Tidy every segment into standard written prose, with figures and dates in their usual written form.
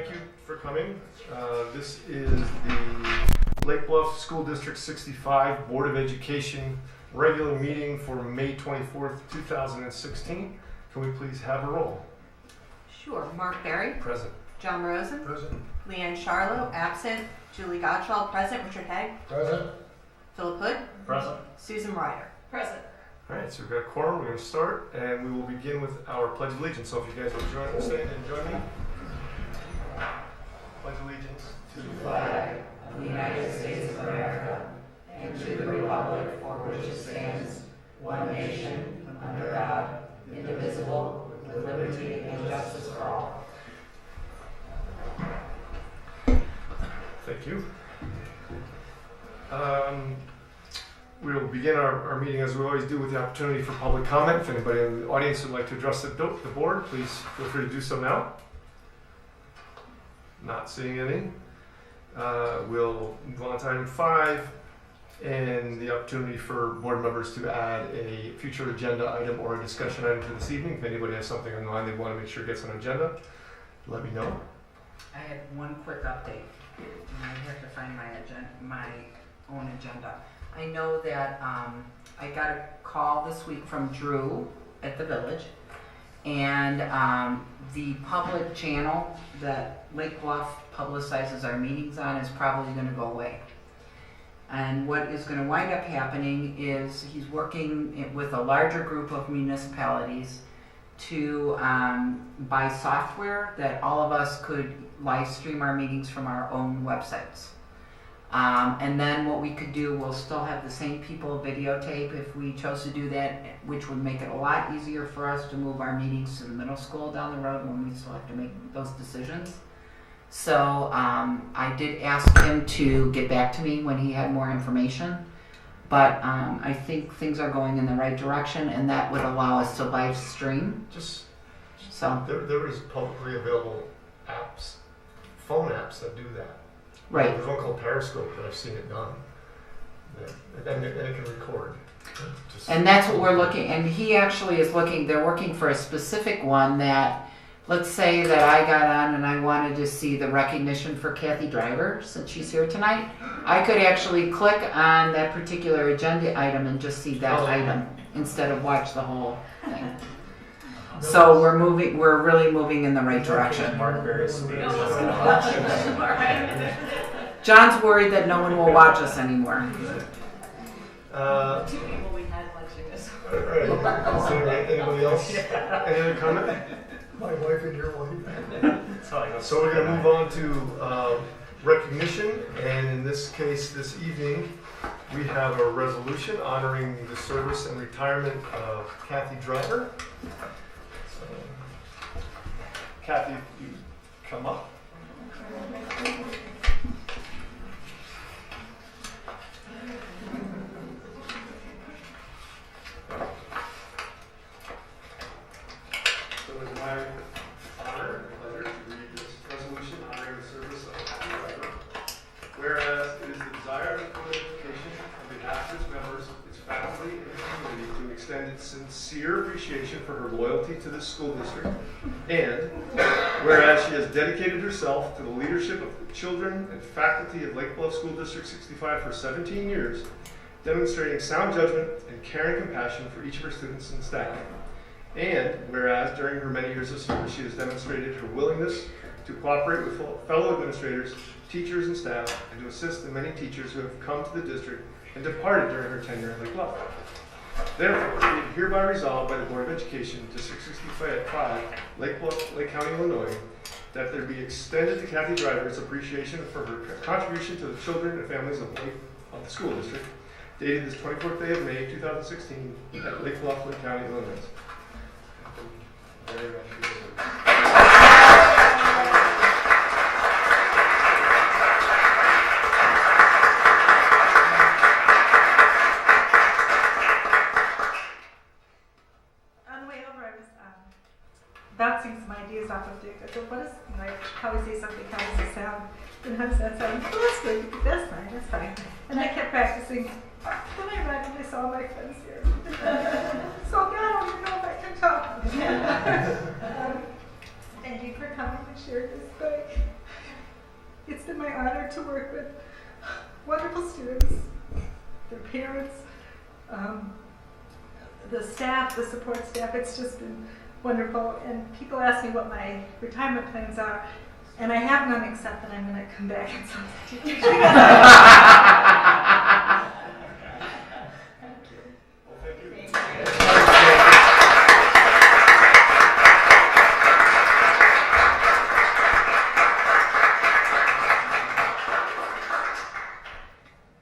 thank you for coming. This is the Lake Bluff School District 65 Board of Education regular meeting for May 24th, 2016. Can we please have a roll? Sure. Mark Berry. Present. John Rosen. Present. Leanne Charlo, absent. Julie Gottschall, present. Richard Haig. Present. Philip Hood. Present. Susan Ryder. Present. All right, so we've got a quorum. We're going to start, and we will begin with our Pledge of Allegiance. So if you guys will stand and join me. Pledge allegiance to the flag of the United States of America and to the republic for which it stands, one nation, under God, indivisible, with liberty and justice for all. Thank you. We will begin our meeting as we always do with the opportunity for public comment. If anybody in the audience would like to address the board, please feel free to do so now. Not seeing any. We'll move on to item 5 and the opportunity for board members to add a future agenda item or a discussion item to this evening. If anybody has something on mind they want to make sure gets on agenda, let me know. I had one quick update, and I have to find my own agenda. I know that I got a call this week from Drew at the village, and the public channel that Lake Bluff publicizes our meetings on is probably going to go away. And what is going to wind up happening is he's working with a larger group of municipalities to buy software that all of us could live stream our meetings from our own websites. And then what we could do, we'll still have the same people videotape if we chose to do that, which would make it a lot easier for us to move our meetings to the middle school down the road when we still have to make those decisions. So I did ask him to get back to me when he had more information, but I think things are going in the right direction, and that would allow us to live stream. So There is publicly available apps, phone apps that do that. right. There's one called Periscope that I've seen it done. And it can record. And that's what we're looking, and he actually is looking, they're working for a specific one that, let's say that I got on and I wanted to see the recognition for Kathy Driver, since she's here tonight. I could actually click on that particular agenda item and just see that item instead of watch the whole thing. So we're really moving in the right direction. Mark Berry's speech. John's worried that no one will watch us anymore. 2 people we had watching this. All right. Anybody else? Any other comment? My wife and your wife. So we're going to move on to recognition, and in this case, this evening, we have a resolution honoring the service and retirement of Kathy Driver. So, Kathy, if you come up. So it's my honor and pleasure to read this resolution honoring the service of Kathy Driver. Whereas it is the desire of the Board of Education on behalf of its members, its faculty, and its community to extend its sincere appreciation for her loyalty to the school district. And whereas she has dedicated herself to the leadership of the children and faculty of Lake Bluff School District 65 for 17 years, demonstrating sound judgment and caring compassion for each of her students and staff. And whereas during her many years of service, she has demonstrated her willingness to cooperate with fellow administrators, teachers, and staff, and to assist the many teachers who have come to the district and departed during her tenure at Lake Bluff. Therefore, be it hereby resolved by the Board of Education, District 65, Lake Bluff, Lake County, Illinois, that there be extended to Kathy Driver's appreciation for her contribution to the children and families of the school district, dated this 24th day of May, 2016, at Lake Bluff, Lake County, Illinois. Very much appreciated. Bouncing some ideas off of Dick. I thought, what is, how we say something, how does it sound? And how does that sound? Oh, that's good. That's fine. And I kept practicing. Then I randomly saw my friends here. So now I don't even know if I can talk. Thank you for coming to share this book. work with wonderful students, their parents, the staff, the support staff. It's just been wonderful. And people ask me what my retirement plans are, and I have none except that I'm going to come back and substitute.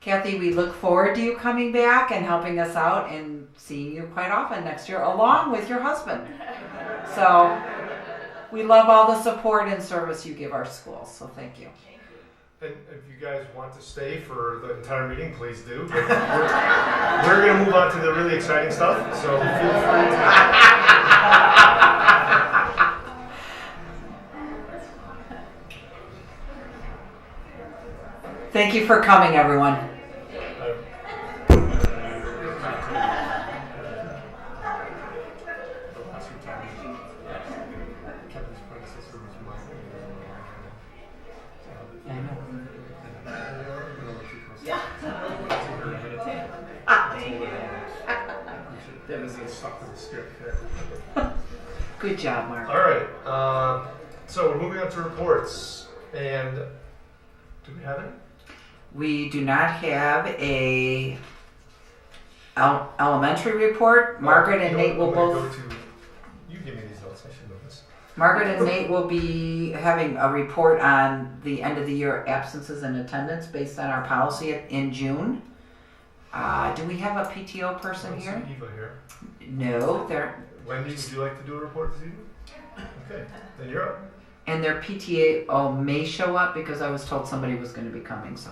Kathy, we look forward to you coming back and helping us out and seeing you quite often next year, along with your husband. So we love all the support and service you give our schools, so thank you. And if you guys want to stay for the entire meeting, please do. But we're going to move on to the really exciting stuff, so feel free Thank you for coming, everyone. Good job, Mark. All right, so we're moving on to reports, and do we have any? We do not have a elementary report. Margaret and Nate will both. You give me these notes. I should know this. Margaret and Nate will be having a report on the end of the year absences and attendance based on our policy in June. Do we have a PTO person I here? see Eva here. No, they're. Wendy, would you like to do a report this evening? Okay, then you're up. And their PTA may show up because I was told somebody was going to be coming. So.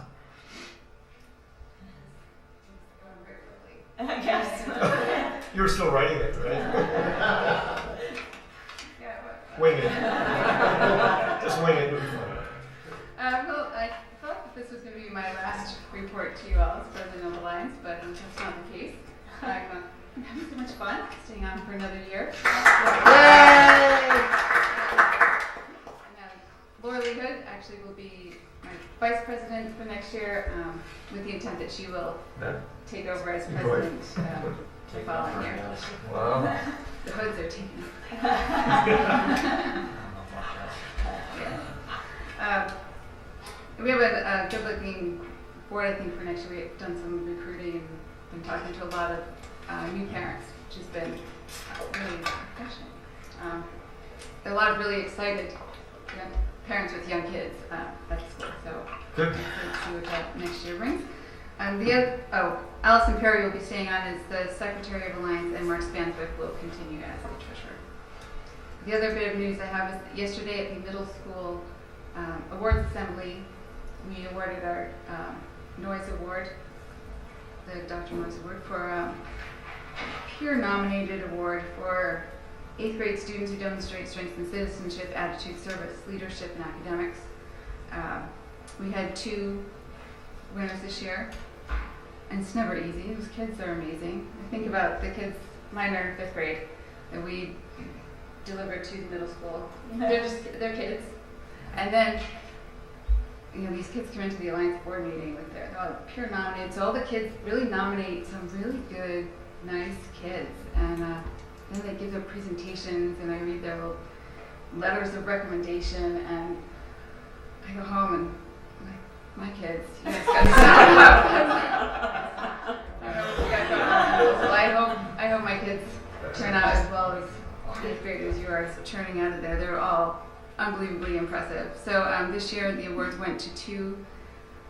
Yes. You were still writing it, right? Wing it. Just wing it. It'll be fun. Well, I thought that this was going to be my last report to you all as president of the Alliance, but that's not the case. I'm having so much fun staying on for another year. Yay! Laura Lee Hood actually will be my vice president for next year, with the intent that she will take over as president the following year. Wow. The Hoods are taking it. We have a good-looking board, I think, for next year. We've done some recruiting and been talking to a lot of new parents, which has been really refreshing. A lot of really excited parents with young kids at school. So Good. let's see what that next year brings. Allison Perry will be staying on as the Secretary of Alliance, and Mark Spanswick will continue as the treasurer. The other bit of news I have is that yesterday at the middle school awards assembly, we awarded our Noise Award, the Dr. Noise Award, for peer nominated award for 8th grade students who demonstrate strengths in citizenship, attitude, service, leadership, and academics. We had 2 winners this year, and it's never easy. Those kids are amazing. I think about the kids, mine are 5th grade, that we delivered to the middle school. They're kids. And then, these kids come into the Alliance board meeting with they're all peer nominated. So all the kids really nominate some really good, nice kids. And then they give their presentations, and I read their little letters of recommendation, and I go home and I'm like, my kids, you guys got to So I hope my kids turn out as well as 8th graders you are churning out of there. They're all unbelievably impressive. So this year the awards went to 2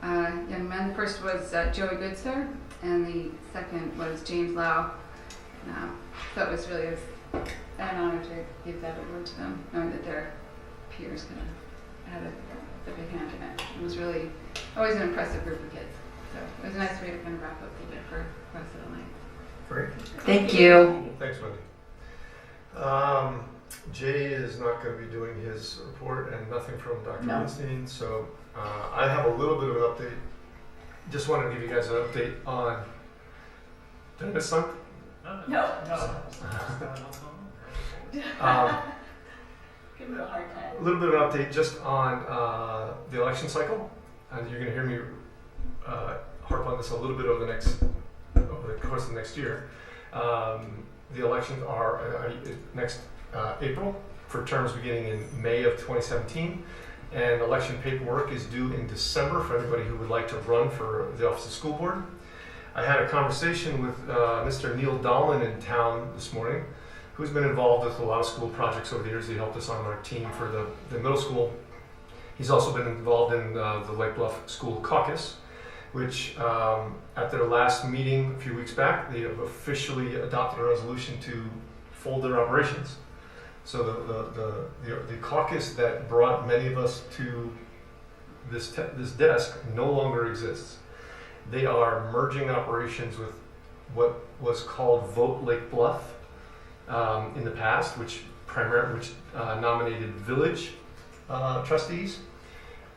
young men. The first was Joey Goodsir, and the second was James Lau. So it was really an honor to give that award to them, knowing that their peers kind of had a big hand in it. It was really always an impressive group of kids. So it was a nice way to kind of wrap up the year for us at Alliance. Great. Thank you. Thanks, Wendy. Jay is not going to be doing his report, and nothing from Dr. No. Weinstein, so I have a little bit of an update. Just wanted to give you guys an update on. Did I miss something? No. Give him a hard time. A little bit of an update just on the election cycle. and you're going to hear me harp on this a little bit over the course of the next year. The elections are next April for terms beginning in May of 2017, and election paperwork is due in December for anybody who would like to run for the office of school board. I had a conversation with Mr. Neil Dolan in town this morning, who's been involved with a lot of school projects over the years. He helped us on our team for the middle school. He's also been involved in the Lake Bluff School Caucus, which at their last meeting a few weeks back, they have officially adopted a resolution to fold their operations. So the caucus that brought many of us to this desk no longer exists. They are merging operations with what was called Vote Lake Bluff in the past, which nominated village trustees,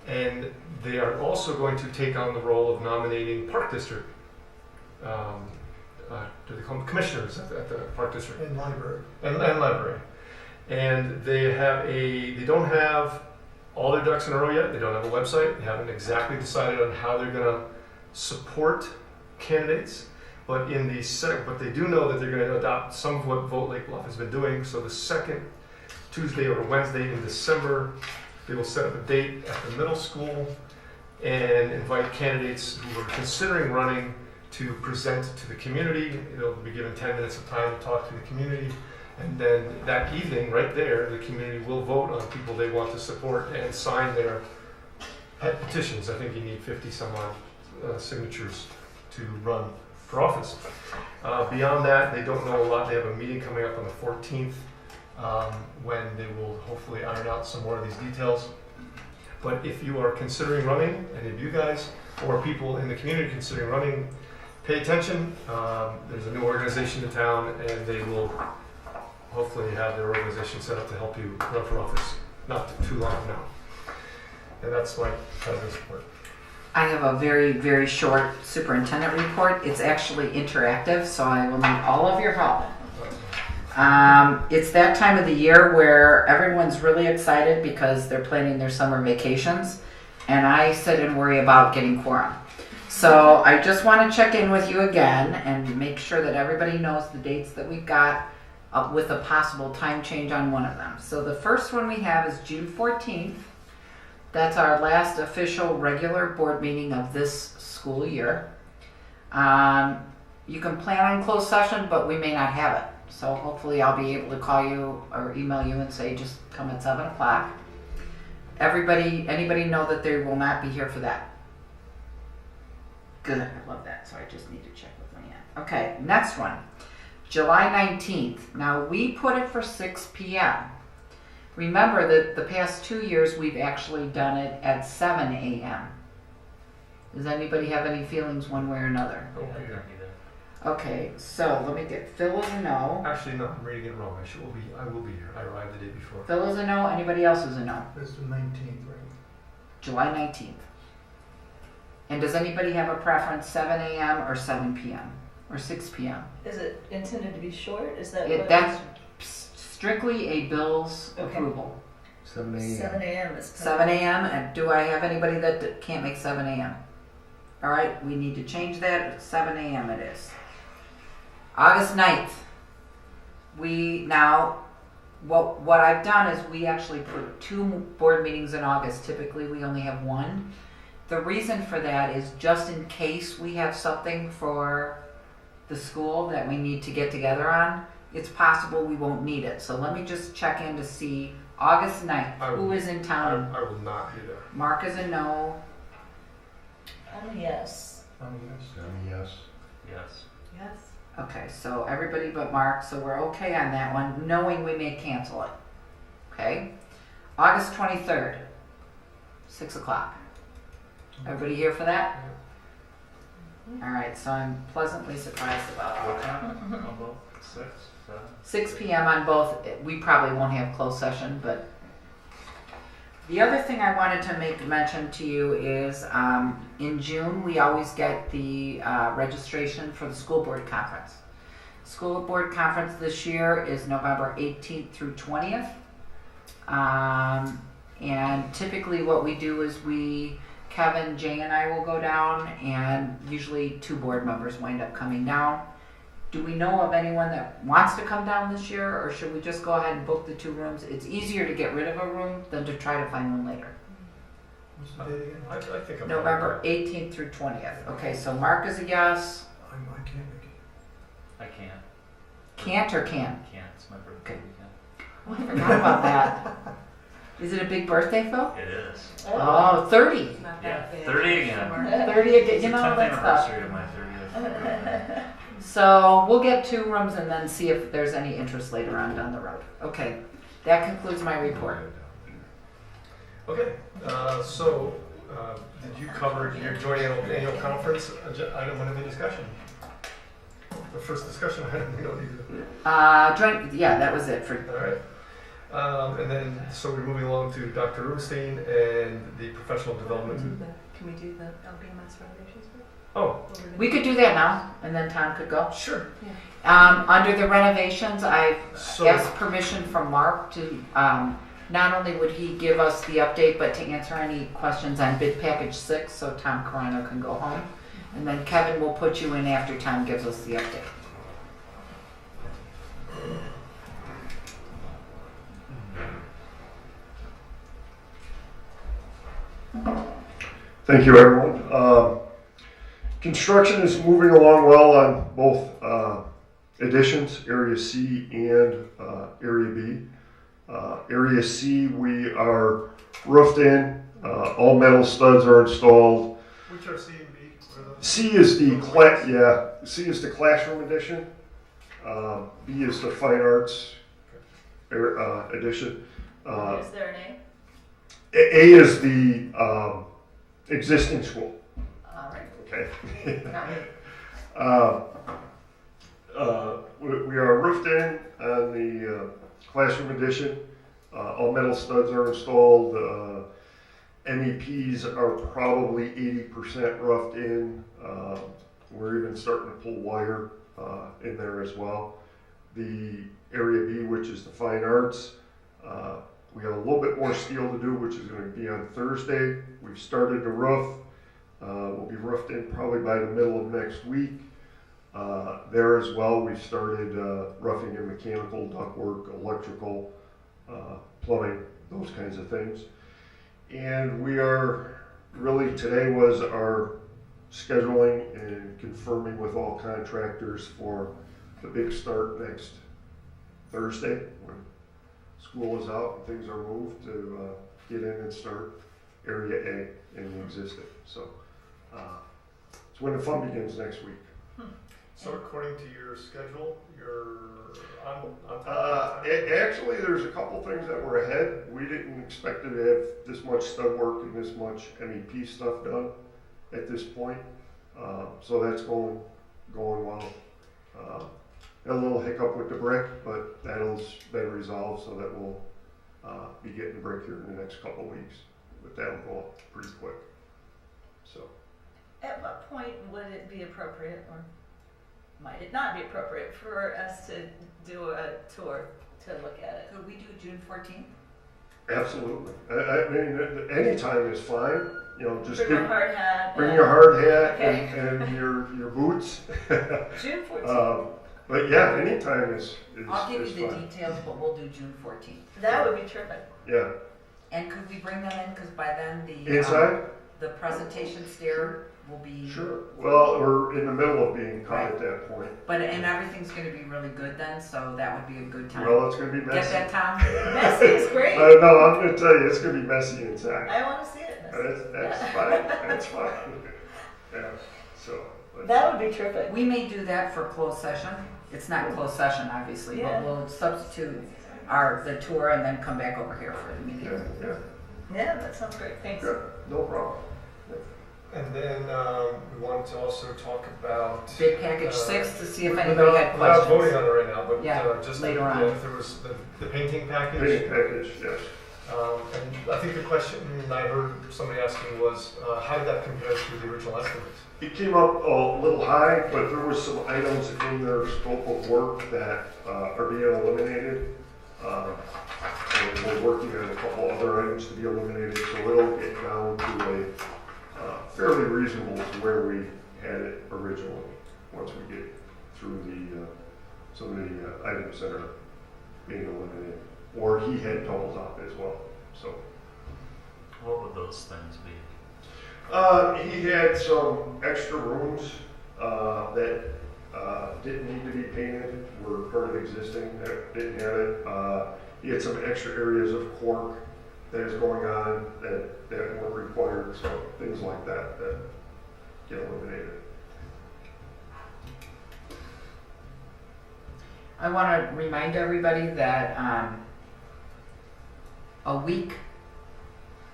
and they are also going to take on the role of nominating park district. Do they call them commissioners at the park district? And library. And library. And they don't have all their ducks in a row yet. They don't have a website. They haven't exactly decided on how they're going to support candidates. But but they do know that they're going to adopt some of what Vote Lake Bluff has been doing. So the second Tuesday or Wednesday in December, they will set up a date at the middle school and invite candidates who are considering running to present to the community. They'll be given 10 minutes of time to talk to the community. And then that evening, right there, the community will vote on people they want to support and sign their pet petitions. I think you need 50 some odd signatures to run for office. Beyond that, they don't know a lot. They have a meeting coming up on the 14th when they will hopefully iron out some more of these details. But if you are considering running, any of you guys, or people in the community considering running, pay attention. There's a new organization in town, and they will hopefully have their organization set up to help you run for office not too long from now. And that's my president's report. I have a very, very short superintendent report. It's actually interactive, so I will need all of your help. It's that time of the year where everyone's really excited because they're planning their summer vacations, and I sit and worry about getting quorum. So I just want to check in with you again and make sure that everybody knows the dates that we've got with a possible time change on one of them. So the first one we have is June 14th. That's our last official regular board meeting of this school year. You can plan on closed session, but we may not have it. So hopefully I'll be able to call you or email you and say just come at 7 o'clock. Anybody know that they will not be here for that? Good, I love that. So I just need to check with Leanne. Okay, next one, July 19th. Now we put it for 6 p.m. Remember that the past 2 years we've actually done it at 7 a.m. Does anybody have any feelings one way or another? Okay, so let me get Phil is a no. Actually, no, I'm reading it wrong. I will be here. I arrived the day before. Phil is a no. Anybody else is a no? That's the 19th, right? July 19th. And does anybody have a preference, 7 a.m. or 7 p.m. or 6 p.m.? Is it intended to be short? Is that That's strictly a Bill's approval. 7 a.m. 7 a.m. is 7 a.m. And do I have anybody that can't make 7 a.m.? All right, we need to change that. 7 a.m. it is. August 9th. What I've done is we actually put 2 board meetings in August. Typically we only have 1. The reason for that is just in case we have something for the school that we need to get together on, it's possible we won't need it. So let me just check in to see August 9th. Who is in town? I will not be there. Mark is a no. yes. Yes. Yes. Okay, so everybody but Mark, so we're okay on that one, knowing we may cancel it. Okay? August 23rd, 6 o'clock. Everybody here for that? All right, so I'm pleasantly surprised about that. 6, 7. 6 p.m. on both. We probably won't have closed session, but the other thing I wanted to make mention to you is in June we always get the registration for the school board conference. School board conference this year is November 18th through 20th. And typically what we do is we Kevin, Jay, and I will go down, and usually 2 board members wind up coming down. Do we know of anyone that wants to come down this year, or should we just go ahead and book the 2 rooms? It's easier to get rid of a room than to try to find one later. What's the date again? I think I'm. November 18th through 20th. Okay, so Mark is a yes. I can't make it. I can't. Can't or can? Can't. It's my birthday Okay. weekend. Oh, I forgot about that. Is it a big birthday, Phil? It is. Oh, 30. Not Yeah, that big. 30 again. 30 again. It's You the know, 10th that's tough. anniversary of my 30th. So we'll get 2 rooms and then see if there's any interest later on down the road. Okay, that concludes my report. Okay, did you cover your joint annual conference item under the discussion? The first discussion item, we don't need to. Yeah, that was it for. All right. And then, so we're moving along to Dr. Rubenstein and the professional development. Can we do the LBMS renovations first? Oh, We could do that now, and then Tom could go. sure. Under the renovations, I've So, asked permission from Mark to, not only would he give us the update, but to answer any questions on bid package 6, so Tom Carano can go home. And then Kevin will put you in after Tom gives us the update. Thank you, everyone. Construction is moving along well on both additions, Area C and Area B. Area C, we are roofed in, all metal studs are installed. which are C and B? C is the classroom edition. B is the fine arts edition. Is there an A? A is the existing school. All right. Okay. Got it. We are roofed in on the classroom edition. All metal studs are installed. MEPs are probably 80% roughed in. We're even starting to pull wire in there as well. The Area B, which is the fine arts, we have a little bit more steel to do, which is going to be on Thursday. We've started the roof. We'll be roofed in probably by the middle of next week. There as well, we've started roughing in mechanical, ductwork, electrical, plumbing, those kinds of things. And we are really, today was our scheduling and confirming with all contractors for the big start next Thursday when school is out and things are moved to get in and start Area A in the existing. So it's when the fun begins next week. So according to your schedule, you're on time? Actually, there's a couple things that were ahead. We didn't expect to have this much stud work and this much MEP stuff done at this point. So that's going well. A little hiccup with the brick, but that'll been resolved, so that we'll be getting the brick here in the next couple of weeks. But that'll go up pretty quick. So. At what point would it be appropriate, or might it not be appropriate, for us to do a tour to look at it? Could we do June 14th? Absolutely. I mean, any time is fine. You know, just Bring a hard hat. bring and- your hard hat Okay. and your boots. June 14th. But yeah, any time is I'll give is you the fine. details, but we'll do June 14th. That would be terrific. Yeah. And could we bring them in, because by then the Inside? the presentation stair will be. Sure. Well, we're in the middle of being cut at that point. But and everything's going to be really good then, so that would be a good time. Well, it's going to be Get messy. that, Tom? Messy is great. No, I'm going to tell you, it's going to be messy inside. I want to see it. That's fine. That's fine. Yeah. So. but- That would be terrific. We may do that for closed session. It's not closed session, obviously, Yeah. but we'll substitute the tour and then come back over here for the meeting. Yeah. Yeah, that sounds great. Thanks. Good. No problem. And then we wanted to also talk about. Bid package 6 to see if Without- anybody had Without voting questions. on it right now, but Yeah, just later yeah, on. if there was the painting package. Big package, yes. And I think the question I heard somebody asking was, how did that compare to the original estimates? It came up a little high, but there was some items in their scope of work that are being eliminated. And we're working on a couple other items to be eliminated, so it'll get down to fairly reasonable to where we had it originally, once we get through some of the items that are being eliminated. Or he had double top as well, so. What would those things be? He had some extra rooms that didn't need to be painted, were part of existing, that didn't have it. He had some extra areas of cork that is going on that weren't required, so things like that get eliminated. I want to remind everybody that a week,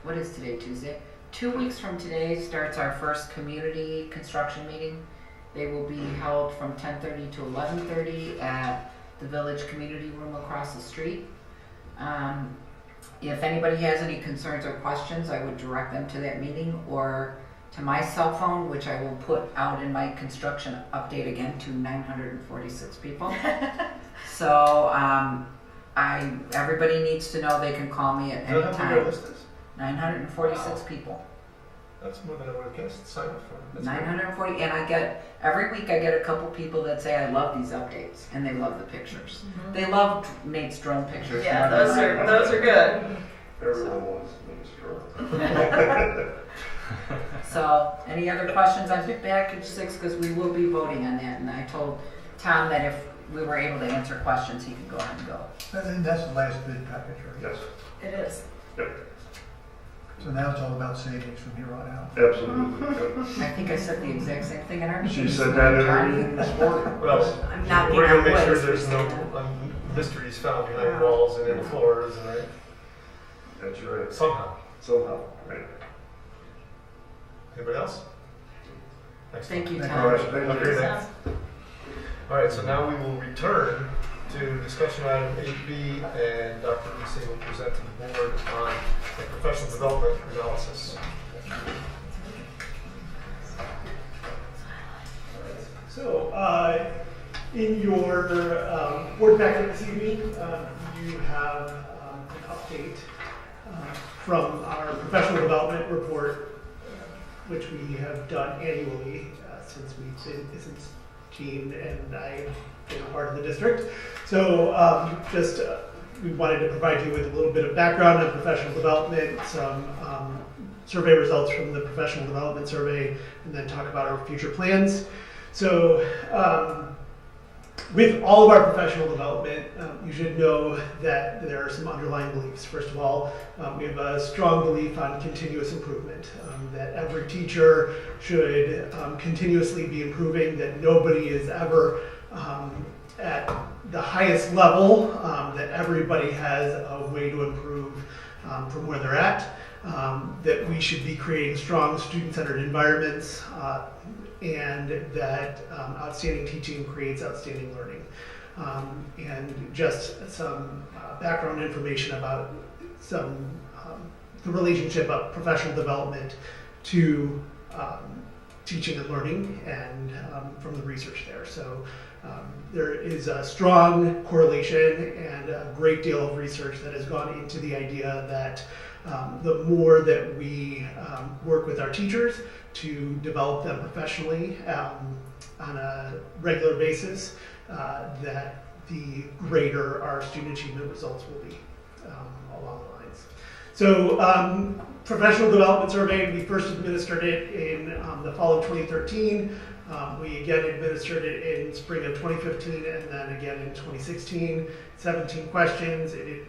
what is today, Tuesday? 2 weeks from today starts our first community construction meeting. They will be held from 10:30 to 11:30 at the Village Community Room across the street. If anybody has any concerns or questions, I would direct them to that meeting or to my cell phone, which I will put out in my construction update again to 946 people. So everybody needs to know they can call me at any time. 946 people. That's more than I would have guessed. Sign up for. That's 940, and every week I get a couple people that say I love these updates, and they love the pictures. They love Nate's drone pictures. Yeah, those are good. Everyone wants to make So, any other questions on package 6? Because we will be voting on that, and I told Tom that if we were able to answer questions, he could go ahead and go. And that's the last bid package, right? Yes, It is. So now it's all about savings from here on out. absolutely. I think I said the exact same thing in our meeting. She said that in her meeting this morning. Well, I'm not being we're gonna make sure outvoiced. there's no mysteries found behind walls and in floors, and right? That's right. Somehow. Somehow, right. Anybody else? Excellent. Thank you, Thank Tom. All right, Have a thank great you. night. All right, so now we will return to discussion item 8B, and Dr. Lucy will present to the board on the professional development analysis. So, in your board packet this evening, you have an update from our professional development report, which we have done annually since Gene and I have been a part of the district. So, we wanted to provide you with a little bit of background on professional development, some survey results from the professional development survey, and then talk about our future plans. So, with all of our professional development, you should know that there are some underlying beliefs. First of all, we have a strong belief on continuous improvement, that every teacher should continuously be improving, that nobody is ever at the highest level, that everybody has a way to improve from where they're at, that we should be creating strong student-centered environments, and that outstanding teaching creates outstanding learning. And just some background information about the relationship of professional development to teaching and learning, and from the research there. So there is a strong correlation and a great deal of research that has gone into the idea that the more that we work with our teachers to develop them professionally on a regular basis, that the greater our student achievement results will be along the lines. So professional development survey, we first administered it in the fall of 2013. We again administered it in spring of 2015 and then again in 2016. 17 questions. It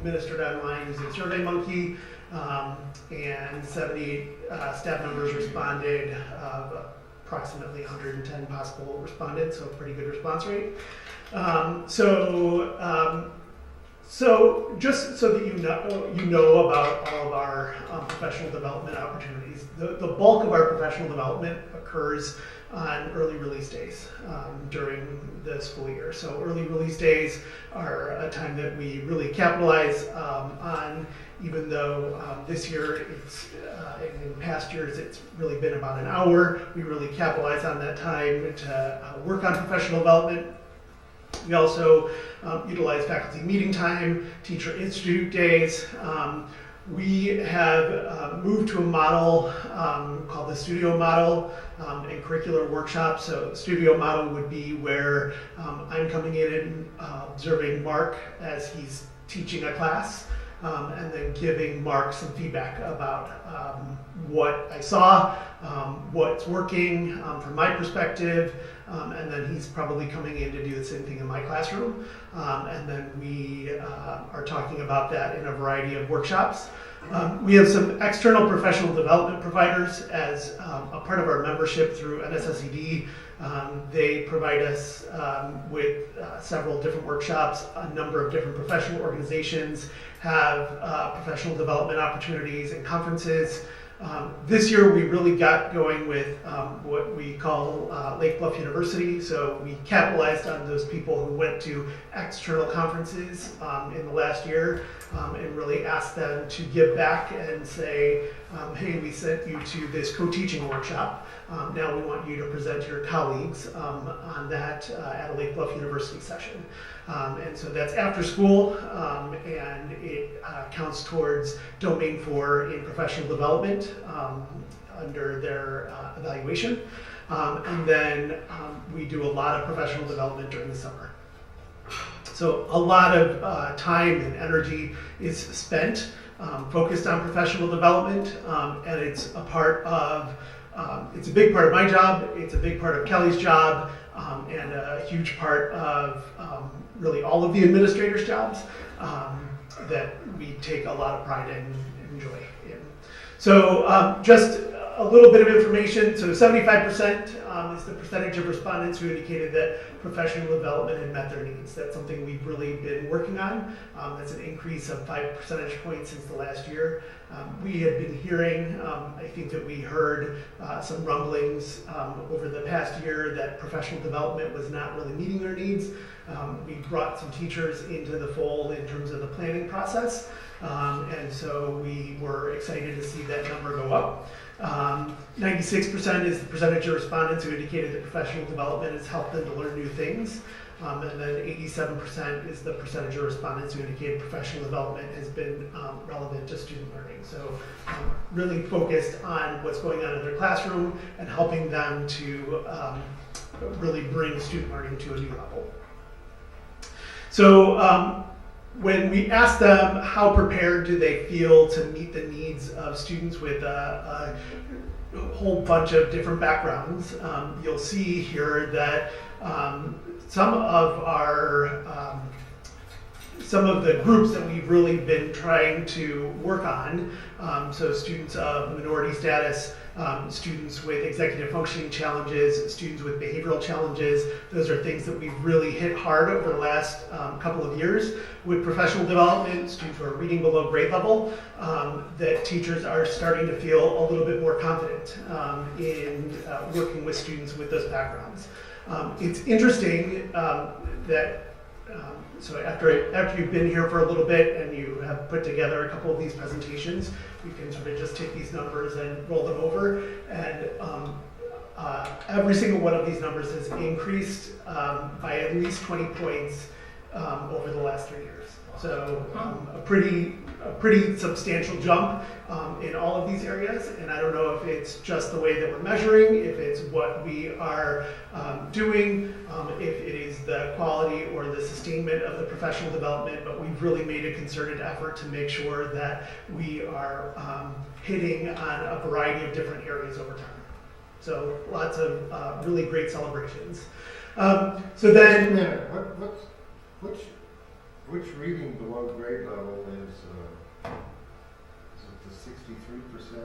administered online using SurveyMonkey, and 78 staff members responded, approximately 110 possible respondents, so a pretty good response rate. So just so that you know about all of our professional development opportunities, the bulk of our professional development occurs on early release days during the school year. So early release days are a time that we really capitalize on, even though this year it's, in past years it's really been about an hour. We really capitalize on that time to work on professional development. We also utilize faculty meeting time, teacher institute days. We have moved to a model called the studio model and curricular workshops. So studio model would be where I'm coming in and observing Mark as he's teaching a class, and then giving Mark some feedback about what I saw, what's working from my perspective, and then he's probably coming in to do the same thing in my classroom. And then we are talking about that in a variety of workshops. We have some external professional development providers as a part of our membership through NSSED. They provide us with several different workshops. A number of different professional organizations have professional development opportunities and conferences. This year we really got going with what we call Lake Bluff University. So we capitalized on those people who went to external conferences in the last year and really asked them to give back and say, hey, we sent you to this co-teaching workshop. Now we want you to present to your colleagues on that at a Lake Bluff University session. And so that's after school, and it counts towards Domain 4 in professional development under their evaluation. And then we do a lot of professional development during the summer. So a lot of time and energy is spent focused on professional development, and it's a part of it's a big part of my job, it's a big part of Kelly's job, and a huge part of really all of the administrators' jobs that we take a lot of pride in and enjoy in. So just a little bit of information. So 75% is the percentage of respondents who indicated that professional development had met their needs. That's something we've really been working on. That's an increase of 5 percentage points since the last year. We had been hearing, I think that we heard some rumblings over the past year that professional development was not really meeting their needs. We brought some teachers into the fold in terms of the planning process. And so we were excited to see that number go up. 96% is the percentage of respondents who indicated that professional development has helped them to learn new things. And then 87% is the percentage of respondents who indicated professional development has been relevant to student learning. So really focused on what's going on in their classroom and helping them to really bring student learning to a new level. So when we ask them how prepared do they feel to meet the needs of students with a whole bunch of different backgrounds, you'll see here that some of the groups that we've really been trying to work on, so students of minority status, students with executive functioning challenges, students with behavioral challenges, those are things that we've really hit hard over the last couple of years. With professional development, students who are reading below grade level, that teachers are starting to feel a little bit more confident in working with students with those backgrounds. It's interesting that so after you've been here for a little bit and you have put together a couple of these presentations, you can sort of just take these numbers and roll them over. And every single one of these numbers has increased by at least 20 points over the last 3 years. So a pretty substantial jump in all of these areas. And I don't know if it's just the way that we're measuring, if it's what we are doing, if it is the quality or the sustainment of the professional development, but we've really made a concerted effort to make sure that we are hitting on a variety of different areas over time. So lots of really great celebrations. So then, Wait a minute. Which reading below grade level is it the 63%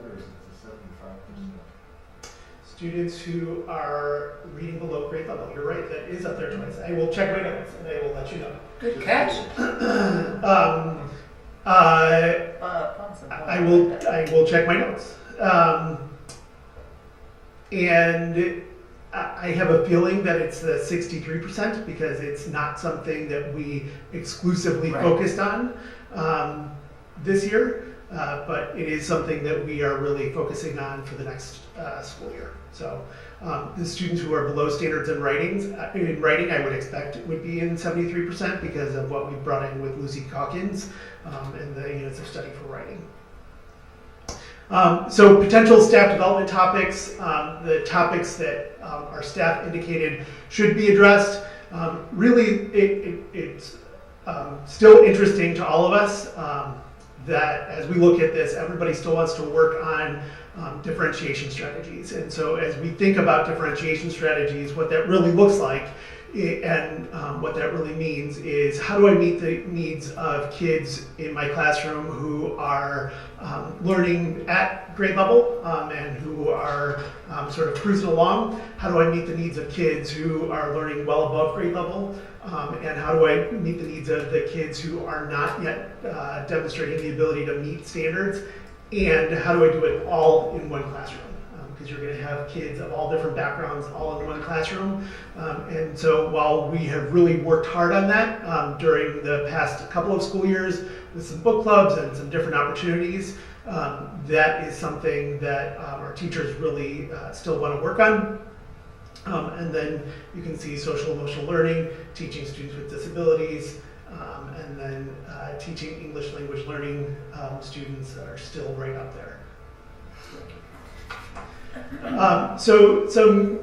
or is it the 75%? Students who are reading below grade level. You're right, that is up there twice. I will check my notes and I will let you know. Good catch. I will check my notes. And I have a feeling that it's the 63% because it's not something that we exclusively focused on this year, but it is something that we are really focusing on for the next school year. So the students who are below standards in writing, I would expect it would be in 73% because of what we brought in with Lucy Calkins and the units of study for writing. So potential staff development topics, the topics that our staff indicated should be addressed. Really, it's still interesting to all of us that as we look at this, everybody still wants to work on differentiation strategies. And so as we think about differentiation strategies, what that really looks like and what that really means is how do I meet the needs of kids in my classroom who are learning at grade level and who are sort of cruising along? How do I meet the needs of kids who are learning well above grade level? And how do I meet the needs of the kids who are not yet demonstrating the ability to meet standards? And how do I do it all in one classroom? Because you're going to have kids of all different backgrounds all in one classroom. And so while we have really worked hard on that during the past couple of school years with some book clubs and some different opportunities, that is something that our teachers really still want to work on. And then you can see social emotional learning, teaching students with disabilities, and then teaching English language learning students are still right up there. So some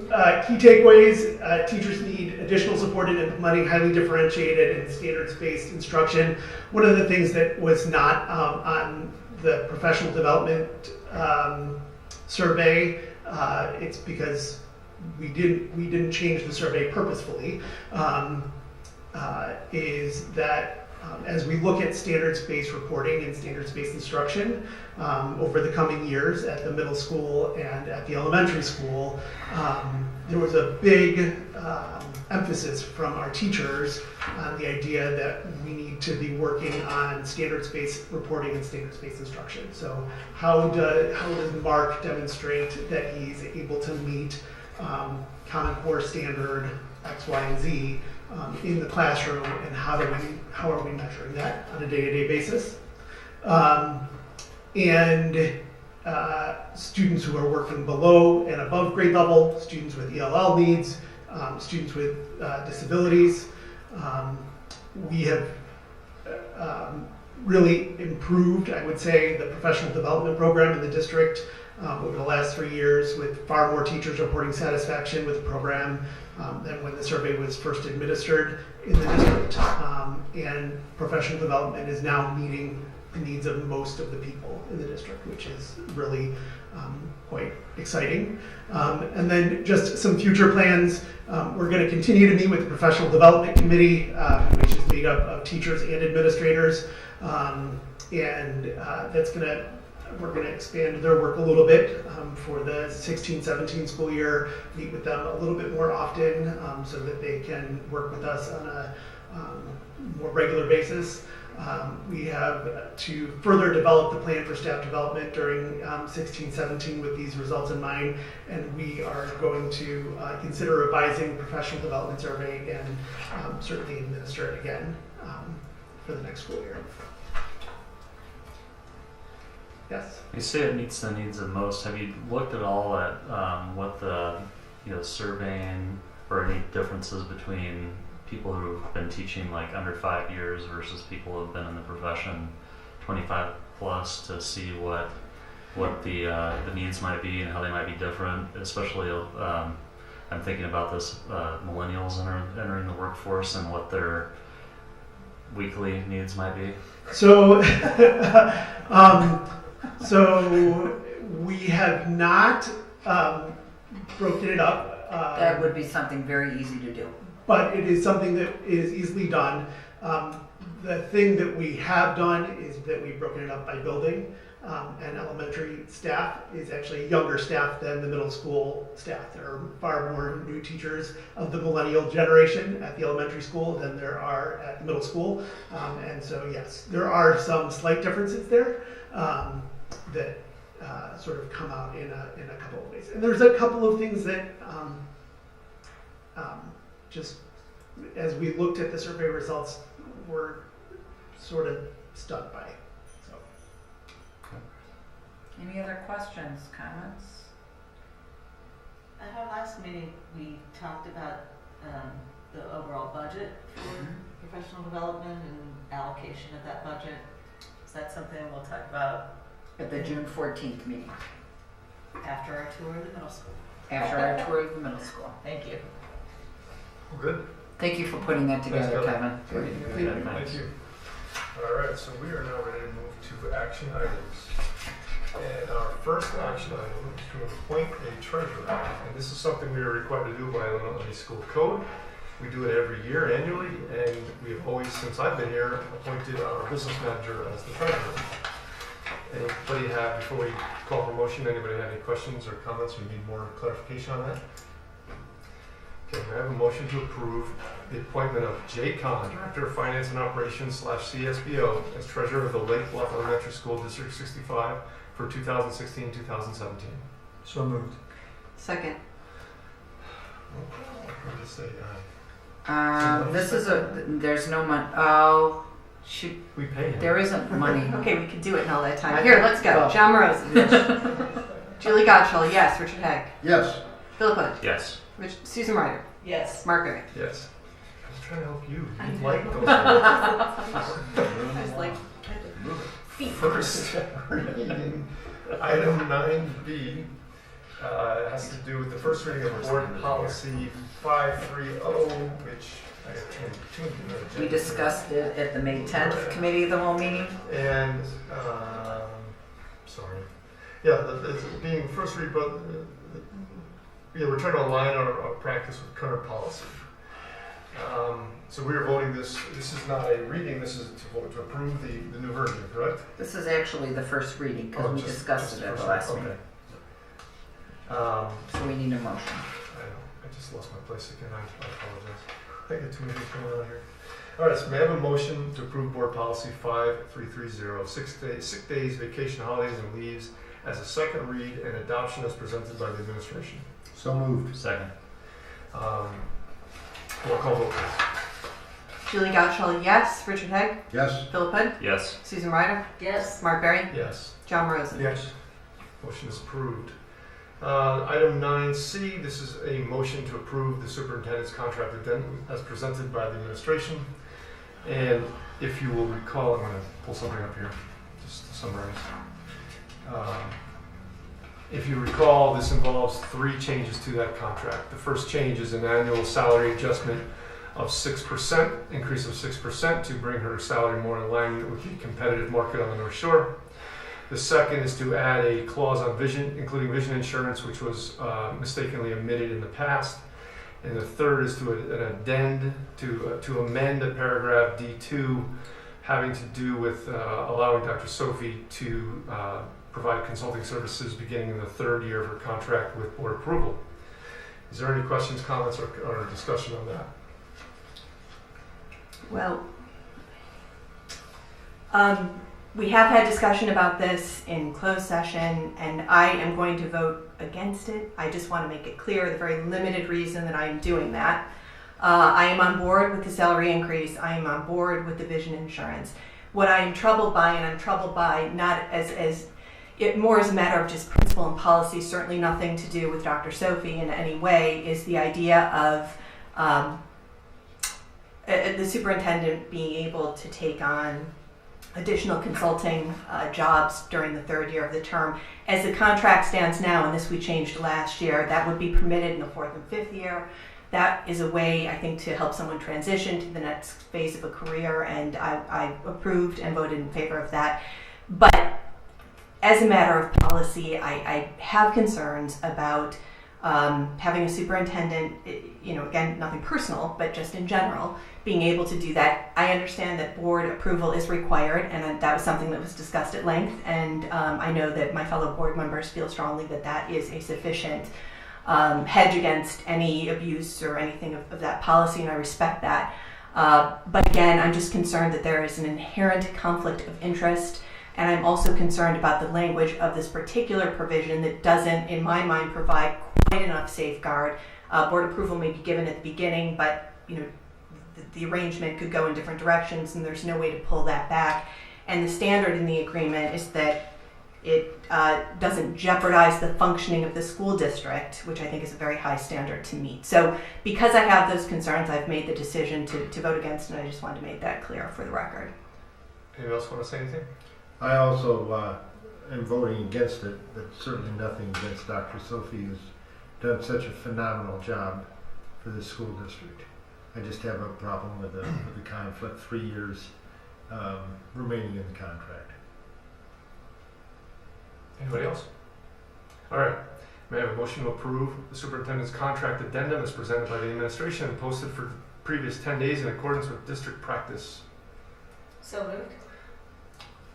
key takeaways, teachers need additional support in implementing highly differentiated and standards-based instruction. One of the things that was not on the professional development survey, it's because we didn't change the survey purposefully, is that as we look at standards-based reporting and standards-based instruction over the coming years at the middle school and at the elementary school, there was a big emphasis from our teachers on the idea that we need to be working on standards-based reporting and standards-based instruction. So how does Mark demonstrate that he's able to meet Common Core standard X, Y, and Z in the classroom, and how are we measuring that on a day-to-day basis? And students who are working below and above grade level, students with ELL needs, students with disabilities. We have really improved, I would say, the professional development program in the district over the last 3 years, with far more teachers reporting satisfaction with the program than when the survey was first administered in the district. And professional development is now meeting the needs of most of the people in the district, which is really quite exciting. And then just some future plans. We're going to continue to meet with the Professional Development Committee, which is made up of teachers and administrators. We're going to expand their work a little bit for the 16-17 school year, meet with them a little bit more often so that they can work with us on a more regular basis. We have to further develop the plan for staff development during 16-17 with these results in mind, and we are going to consider revising professional development survey and certainly administer it again for the next school year. Yes? You say it meets the needs of most. Have you looked at all at what the surveying or any differences between people who've been teaching like under 5 years versus people who've been in the profession 25 plus to see what the needs might be and how they might be different? Especially, I'm thinking about this millennials entering the workforce and what their weekly needs might be. So, so we have not broken it up. That would be something very easy to do. But it is something that is easily done. The thing that we have done is that we've broken it up by building, and elementary staff is actually younger staff than the middle school staff. There are far more new teachers of the millennial generation at the elementary school than there are at the middle school. And so yes, there are some slight differences there that sort of come out in a couple of ways. And there's a couple of things that just as we looked at the survey results, we're sort of stunned by. So. Any other questions, comments? At our last meeting, we talked about the overall budget for professional development and allocation of that budget. Is that something we'll talk about At the June 14th meeting, After our tour of the middle school. after our tour of the middle school. Thank you. Good. Thank you for putting that together, Kelly. Kevin. Thank you. All right, so we are now ready to move to action items. And our first action item is to appoint a treasurer. And this is something we are required to do by Illinois School Code. We do it every year annually, and we have always, since I've been here, appointed our business manager as the treasurer. Anybody have, before we call for motion, anybody have any questions or comments or need more clarification on that? Okay, we have a motion to approve the appointment of Jay Kahn, Director of Finance and Operations / CSBO, as treasurer of the Lake Bluff Elementary School District 65 for 2016-2017. So moved. Second. I'll just say This is there's no money. Oh, shoot. we pay him. There isn't money. Okay, we can do it in all that time. I Here, think- let's go. well- John Moroz. Julie Gottschall, yes. Richard Haig. Yes. Philip Hood. Yes. Susan Ryder. Yes. Mark Berry. Yes. I was trying to help you. I You know. like those. I was like, First reading, item 9B, has to do with the first reading of board policy 530, which I have tuned in the agenda. We discussed it at the May 10th committee of the whole meeting. And, sorry. Yeah, the being first read, but, yeah, we're trying to align our practice with current policy. So we are voting this is not a reading, this is to vote to approve the new version, correct? This is actually the first reading because we discussed it at the last meeting. Okay. So we need a motion. I just lost my place again, I apologize. I got too many things going on here. All right, so may I have a motion to approve board policy 5330, sick days, vacation, holidays, and leaves as a second read and adoption as presented by the administration. So moved. Second. Roll call vote, please. Julie Gottschall, yes. Richard Haig. Yes. Philip Hood. Yes. Susan Ryder. Yes. Mark Berry. Yes. John Rosen. Yes. Motion is approved. Item 9C, this is a motion to approve the superintendent's contract addendum as presented by the administration. And if you will recall, I'm going to pull something up here just to summarize. If you recall, this involves 3 changes to that contract. The first change is an annual salary adjustment of 6%, increase of 6% to bring her salary more in line with the competitive market on the North Shore. The second is to add a clause on vision, including vision insurance, which was mistakenly omitted in the past. And the third is to an addend to amend a paragraph D2 having to do with allowing Dr. Sophie to provide consulting services beginning in the 3rd year of her contract with board approval. Is there any questions, comments, or discussion on that? Well, we have had discussion about this in closed session, and I am going to vote against it. I just want to make it clear the very limited reason that I am doing that. I am on board with the salary increase. I am on board with the vision insurance. What I am troubled by, and I'm troubled by not as it more as a matter of just principle and policy, certainly nothing to do with Dr. Sophie in any way, is the idea of the superintendent being able to take on additional consulting jobs during the 3rd year of the term. As the contract stands now, and this we changed last year, that would be permitted in the 4th and 5th year. That is a way, I think, to help someone transition to the next phase of a career, and I approved and voted in favor of that. But as a matter of policy, I have concerns about having a superintendent, again, nothing personal, but just in general, being able to do that. I understand that board approval is required, and that was something that was discussed at length, and I know that my fellow board members feel strongly that that is a sufficient hedge against any abuse or anything of that policy, and I respect that. But again, I'm just concerned that there is an inherent conflict of interest, and I'm also concerned about the language of this particular provision that doesn't, in my mind, provide quite enough safeguard. Board approval may be given at the beginning, but the arrangement could go in different directions, and there's no way to pull that back. And the standard in the agreement is that it doesn't jeopardize the functioning of the school district, which I think is a very high standard to meet. So because I have those concerns, I've made the decision to vote against, and I just wanted to make that clear for the record. Anyone else want to say anything? I also am voting against it, but certainly nothing against Dr. Sophie, who's done such a phenomenal job for the school district. I just have a problem with the conflict, 3 years remaining in the contract. Anybody else? All right. May I have a motion to approve the superintendent's contract addendum as presented by the administration and posted for the previous 10 days in accordance with district practice? So moved.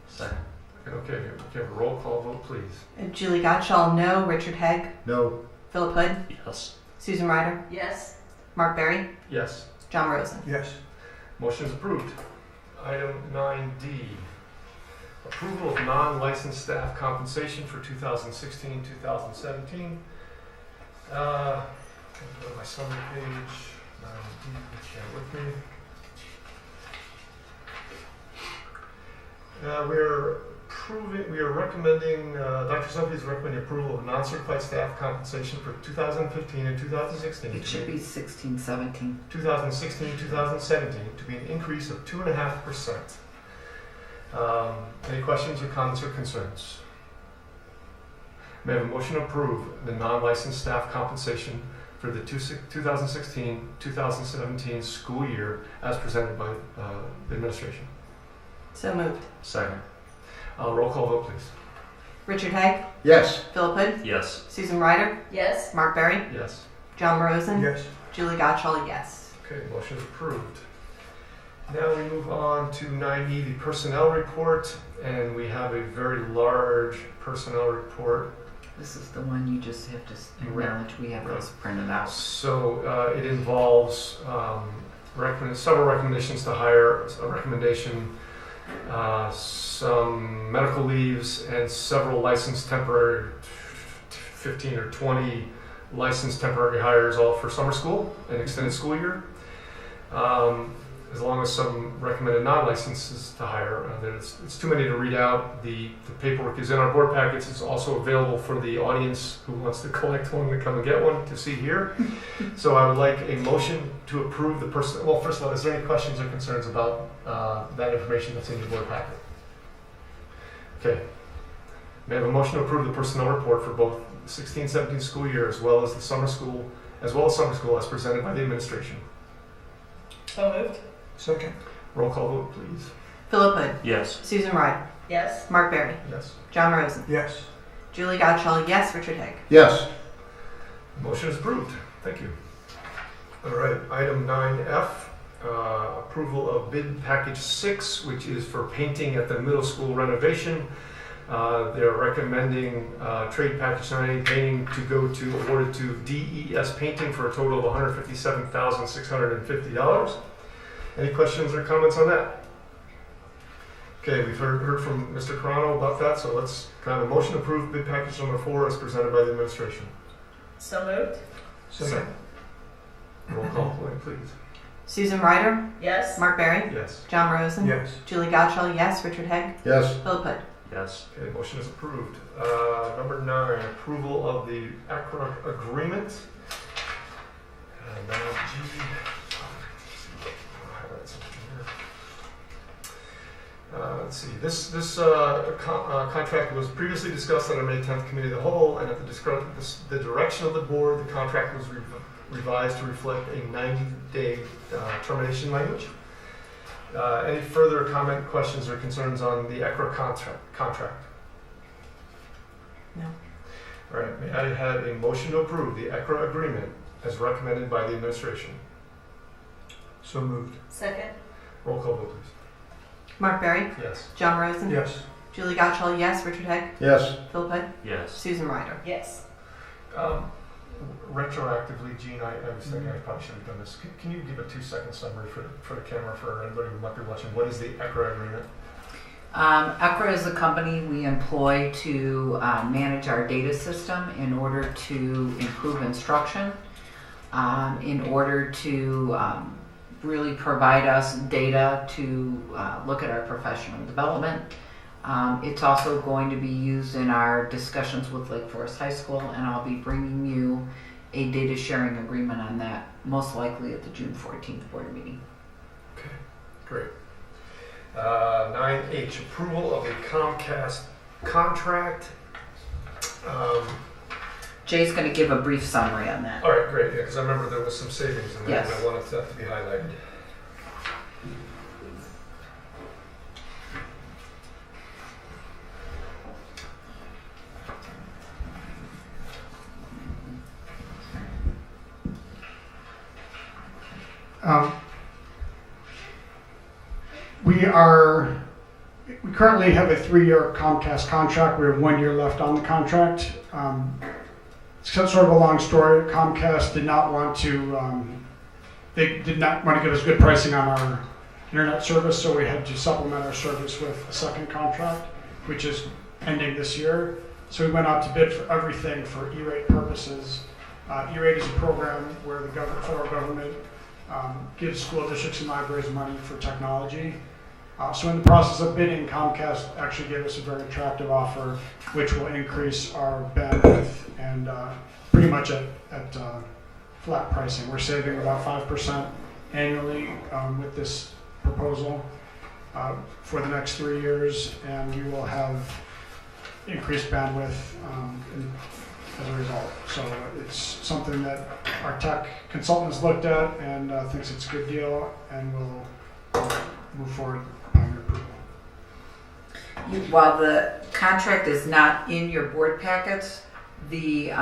Second. Okay, we have a roll call vote, please. Julie Gottschall, no. Richard Hegg, No, Philip Hood, Yes. Susan Ryder, Yes. Mark Berry, Yes. John Rosen. Yes. Motion is approved. Item 9D, approval of non-licensed staff compensation for 2016-2017. Go to my summary page. 9D, share with me. We are recommending, Dr. Sophie is recommending approval of non-certified staff compensation for 2015 and 2016. It should be 16, 17. 2016, 2017 to be an increase of 2.5%. Any questions or comments or concerns? May I have a motion to approve the non-licensed staff compensation for the 2016-2017 school year as presented by the administration? So moved. Second. Roll call vote, please. Richard Hegg, yes, Philip Hood, Yes. Susan Ryder, Yes. Mark Berry, Yes. John Rosen, Yes. Julie Gottschall, yes. Okay, motion is approved. Now we move on to 9E, the personnel report, and we have a very large personnel report. This is the one you just have to acknowledge. We have those printed out. So it involves several recommendations to hire, a recommendation, some medical leaves, and several licensed temporary, 15 or 20 licensed temporary hires, all for summer school and extended school year. As long as some recommended non-licenses to hire. It's too many to read out. The paperwork is in our board packets. It's also available for the audience who wants to collect one to come and get one to see here. So I would like a motion to approve the person. Well, first of all, is there any questions or concerns about that information that's in your board packet? Okay. May I have a motion to approve the personnel report for both the 16-17 school year as well as summer school as presented by the administration? So moved. Second. Roll call vote, please. Philip Hood, Yes. Susan Ryder, Yes. Mark Berry, Yes. John Rosen, Yes. Julie Gottschall, yes. Richard Hegg. yes, Motion is approved. Thank you. All right, item 9F, approval of bid package 6, which is for painting at the middle school renovation. They're recommending trade package 9 painting to go to awarded to DES Painting for a total of $157,650. Any questions or comments on that? Okay, we've heard from Mr. Carano about that, so let's kind of motion to approve bid package number 4 as presented by the administration. So moved. Second. Roll call, please. Susan Ryder, Yes. Mark Berry, Yes. John Rosen, Yes. Julie Gottschall, yes. Richard Hegg, yes, Philip Hood. Yes. Okay, motion is approved. Number 9, approval of the ACRA agreement. 9G. Highlight something here. Let's see. This contract was previously discussed at our May 10th Committee of the Whole, and at the direction of the board, the contract was revised to reflect a 90-day termination language. Any further comment, questions, or concerns on the ACRA contract? No. All right, may I have a motion to approve the ACRA agreement as recommended by the administration? So moved. Second. Roll call vote, please. Mark Berry, Yes. John Rosen, Yes. Julie Gottschall, yes. Richard Hegg, yes, Philip Hood, Yes. Susan Ryder. Yes. Retroactively, Gene, I was thinking I probably should have done this. Can you give a 2-second summary for the camera for anybody who might be watching? What is the ACRA agreement? ECRA is a company we employ to manage our data system in order to improve instruction, in order to really provide us data to look at our professional development. It's also going to be used in our discussions with Lake Forest High School, and I'll be bringing you a data sharing agreement on that, most likely at the June 14th board meeting. Okay, great. 9H, approval of a Comcast contract. Jay's gonna give a brief summary on that. All right, great, yeah, because I remember there was some savings in there, and Yes. I wanted that to be highlighted. We currently have a 3-year Comcast contract. We have 1 year left on the contract. It's sort of a long story. Comcast did not want to, they did not want to give us good pricing on our internet service, so we had to supplement our service with a second contract, which is ending this year. So we went out to bid for everything for E-rate purposes. E-rate is a program where the federal government gives school districts and libraries money for technology. So in the process of bidding, Comcast actually gave us a very attractive offer, which will increase our bandwidth and pretty much at flat pricing. We're saving about 5% annually with this proposal for the next 3 years, and we will have increased bandwidth as a result. So it's something that our tech consultant has looked at and thinks it's a good deal, and we'll move forward on your approval. While the contract is not in your board packets, the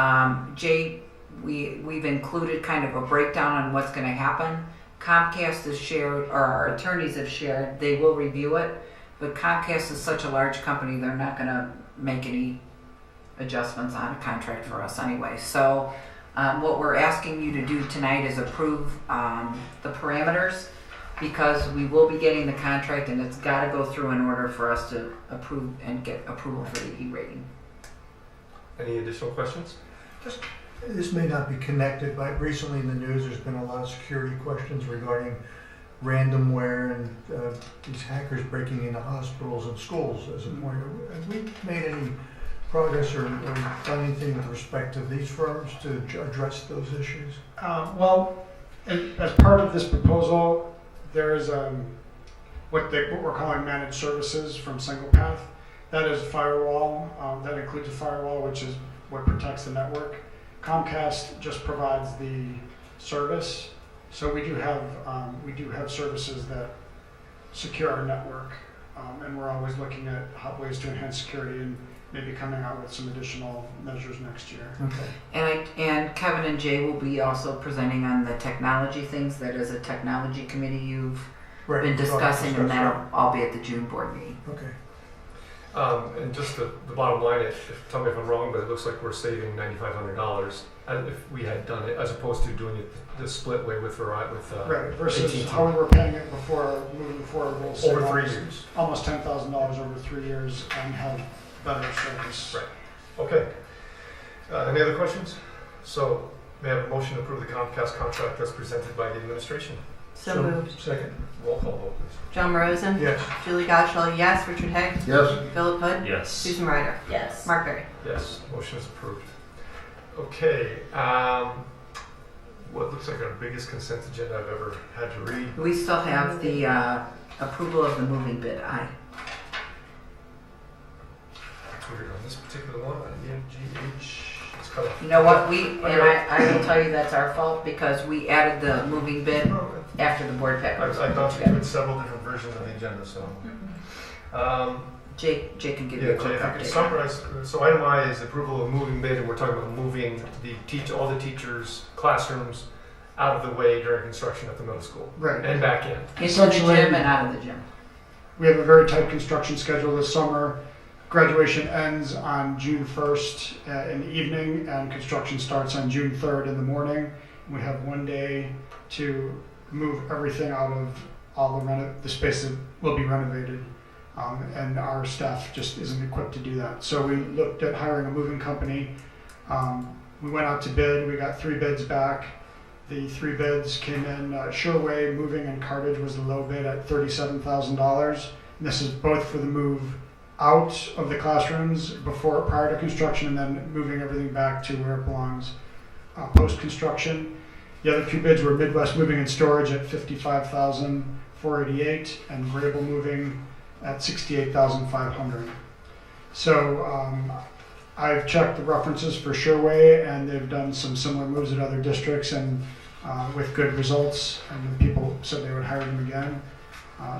we've included kind of a breakdown on what's going to happen. Comcast has shared, or our attorneys have shared, they will review it, but Comcast is such a large company, they're not going to make any adjustments on a contract for us anyway. So what we're asking you to do tonight is approve the parameters, because we will be getting the contract and it's got to go through in order for us to approve and get approval for the E-rating. Any additional questions? This may not be connected, but recently in the news, there's been a lot of security questions regarding ransomware and these hackers breaking into hospitals and schools as a point. Have we made any progress or done anything with respect to these firms to address those issues? Well, as part of this proposal, there is what we're calling managed services from SinglePath. That is a firewall. That includes a firewall, which is what protects the network. Comcast just provides the service, so we do have services that secure our network, and we're always looking at ways to enhance security and maybe coming out with some additional measures next year. Okay. And Kevin and Jay will be also presenting on the technology things. That is a technology committee you've been discussing, and that'll all be at the June board meeting. Okay. And just the bottom line, tell me if I'm wrong, but it looks like we're saving $9,500 if we had done it, as opposed to doing it the split way with Verizon, Right, versus AT&T. how we were paying it before moving forward. We'll save Over 3 years. almost $10,000 over 3 years and have better service. Right. Okay. Any other questions? So may I have a motion to approve the Comcast contract as presented by the administration? So moved. Second. Roll call vote, please. John Rosen? Yes. Julie Gottschall, yes. Richard Haig? Yes. Philip Hood? Yes. Susan Ryder? Yes. Mark Berry? Yes, motion is approved. Okay, what looks like our biggest consent agenda I've ever had to read. We still have the approval of the moving bid. Aye. It's weird on this particular one, EMGH, it's kind of. You know what, I will tell you that's our fault, because we added the moving bid after the board packet. I thought you did several different versions of the agenda, so. Jay can give you Yeah, a Jay, quick if I could update. summarize, so item I is approval of moving bid, and we're talking about moving all the teachers' classrooms out of the way during construction at the middle school. Right. And back in. Into the Essentially- gym and out of the gym. We have a very tight construction schedule this summer. Graduation ends on June 1st in the evening, and construction starts on June 3rd in the morning. We have 1 day to move everything out of all the space that will be renovated, and our staff just isn't equipped to do that. So we looked at hiring a moving company. We went out to bid. We got 3 bids back. The 3 bids came in. Sherway Moving and Cartage was the low bid at $37,000. And this is both for the move out of the classrooms prior to construction, and then moving everything back to where it belongs post-construction. The other 2 bids were Midwest Moving and Storage at $55,488 and Grable Moving at $68,500. So I've checked the references for Sherway, and they've done some similar moves at other districts, and with good results, and the people said they would hire them again.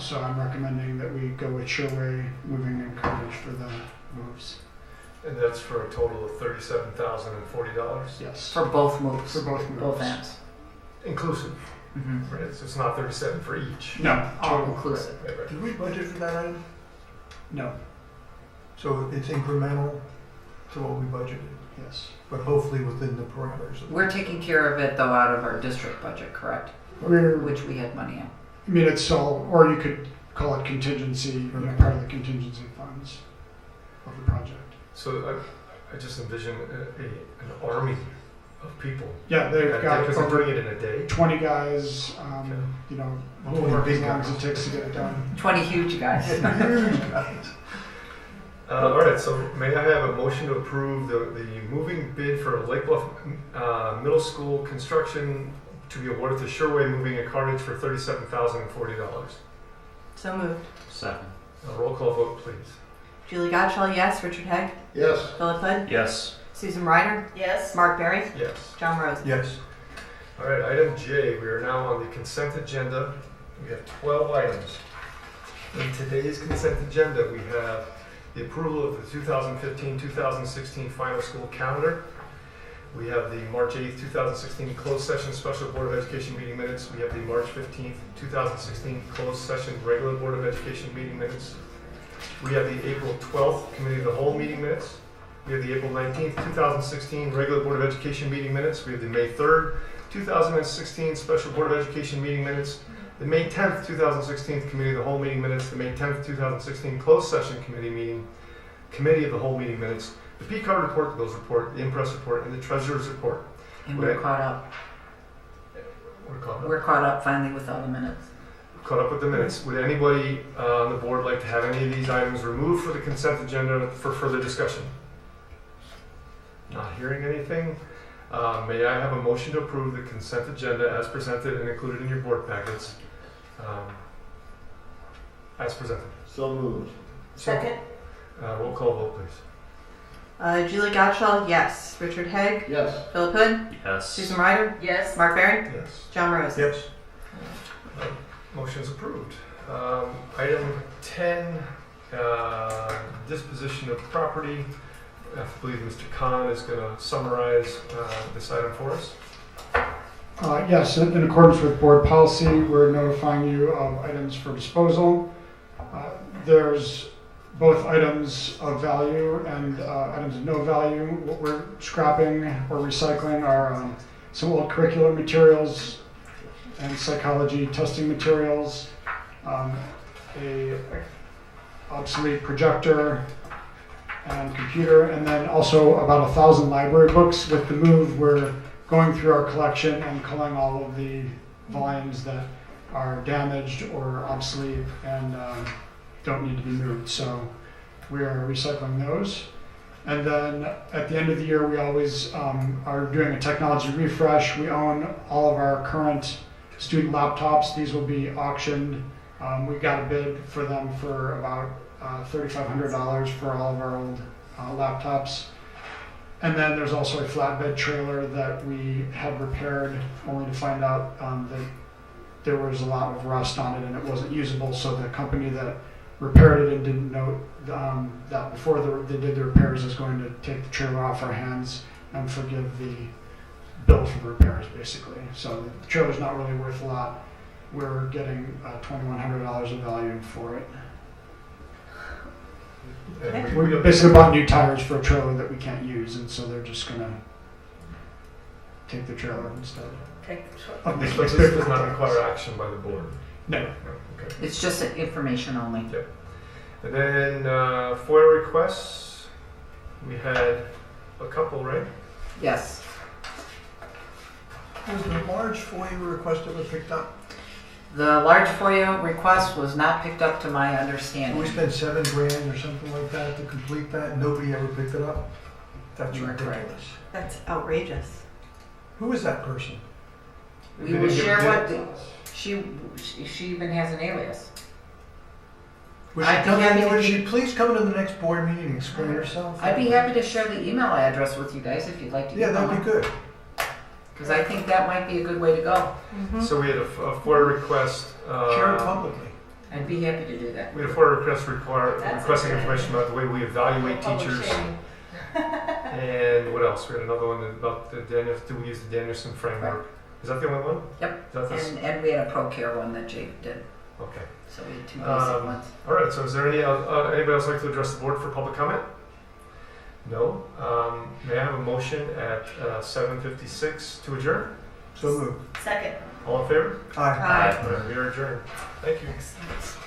So I'm recommending that we go with Sherway moving and coverage for the moves. And that's for a total of $37,040, Yes. For both moves. For both moves. Both ends. inclusive. Mm-hmm. Right, so it's not 37 for each. No, All total. inclusive. Right, right. Did we budget for that item? No, So it's incremental to what we budgeted, yes. but hopefully within the parameters. We're taking care of it though out of our district budget, correct? We're, Which we had money in. I mean, it's all, or you could call it contingency, you know, part of the contingency funds of the project. So I just envision an army of people. Yeah, they've got Because they're over doing it in a day. 20 guys, Okay. you know, will 20 work as big long as guys. it takes to get it done. 20 huge guys. All right, so may I have a motion to approve the moving bid for Lake Bluff Middle School construction to be awarded to Sherway Moving and Cartage for $37,040? So moved. Second. A roll call vote, please. Julie Gottschall, yes. Richard Hegg? Yes. Philip Hood? Yes. Susan Ryder? Yes. Mark Berry? Yes. John Rose? Yes. All right, item J, we are now on the consent agenda. We have 12 items. In today's consent agenda, we have the approval of the 2015-2016 final school calendar. We have the March 8th, 2016 closed session special Board of Education meeting minutes. We have the March 15th, 2016 closed session regular Board of Education meeting minutes. We have the April 12th Committee of the Whole meeting minutes. We have the April 19th, 2016 regular Board of Education meeting minutes. We have the May 3rd, 2016 special Board of Education meeting minutes. The May 10th, 2016 Committee of the Whole meeting minutes. The May 10th, 2016 closed session Committee of the Whole meeting minutes. The P-card report, the bills report, the impress report, and the treasurer's report. And we're caught up. We're caught up. We're caught up finally with all the minutes. Caught up with the minutes. Would anybody on the board like to have any of these items removed for the consent agenda for further discussion? Not hearing anything. May I have a motion to approve the consent agenda as presented and included in your board packets? As presented. So moved. Second? Roll call vote, please. Julie Gottschall, yes. Richard Hegg? Yes. Philip Hood? Yes. Susan Ryder? Yes. Mark Berry? Yes. John Rose? Yes. Motion is approved. Item 10, disposition of property. I believe Mr. Khan is going to summarize this item for us. Yes, in accordance with board policy, we're notifying you of items for disposal. There's both items of value and items of no value. What we're scrapping or recycling are some old curricular materials and psychology testing materials, a obsolete projector and computer, and then also about 1,000 library books. With the move, we're going through our collection and culling all of the volumes that are damaged or obsolete and don't need to be moved. So we're recycling those. And then at the end of the year, we always are doing a technology refresh. We own all of our current student laptops. These will be auctioned. We got a bid for them for about $3,500 for all of our old laptops. And then there's also a flatbed trailer that we had repaired, only to find out that there was a lot of rust on it and it wasn't usable. So the company that repaired it and didn't note that before they did the repairs is going to take the trailer off our hands and forgive the bill for the repairs, basically. So the trailer's not really worth a lot. We're getting $2,100 of value for it. And We basically bought new tires for a trailer that we can't use, and so they're just gonna take the trailer instead. Take the choice. Of the This does not require action by the board. No. No, okay. It's just information only. And then FOIA requests, we had a couple, right? Yes. Was the large FOIA request ever picked up? The large FOIA request was not picked up to my And understanding. we spent $7,000 or something like that to complete that, and nobody ever picked it up? That's You are correct. ridiculous. That's outrageous. Who is that person? We They will didn't share give- what she even has an alias. I'd be happy to Would do- she please come to the next board meeting and explain herself? I'd be happy to share the email address with you guys if you'd like to. Yeah, that'd be good. Because I think that might be a good way to go. So we had a FOIA request. Share it publicly. I'd be happy to do that. We had a FOIA request That's requesting okay. information about the way we evaluate Public teachers. shaming. And what else? We had another one about the Daniel. Do we use the Danielson framework? Is that the only one? Yep. Is that this? And we had a ProCare one that Jake did. Okay. So we had two basic ones. All right. So is there anybody else like to address the board for public comment? No. May I have a motion at 7:56 to adjourn? So moved. Second. All in favor? Aye. We are adjourned. Thank you. Excellent.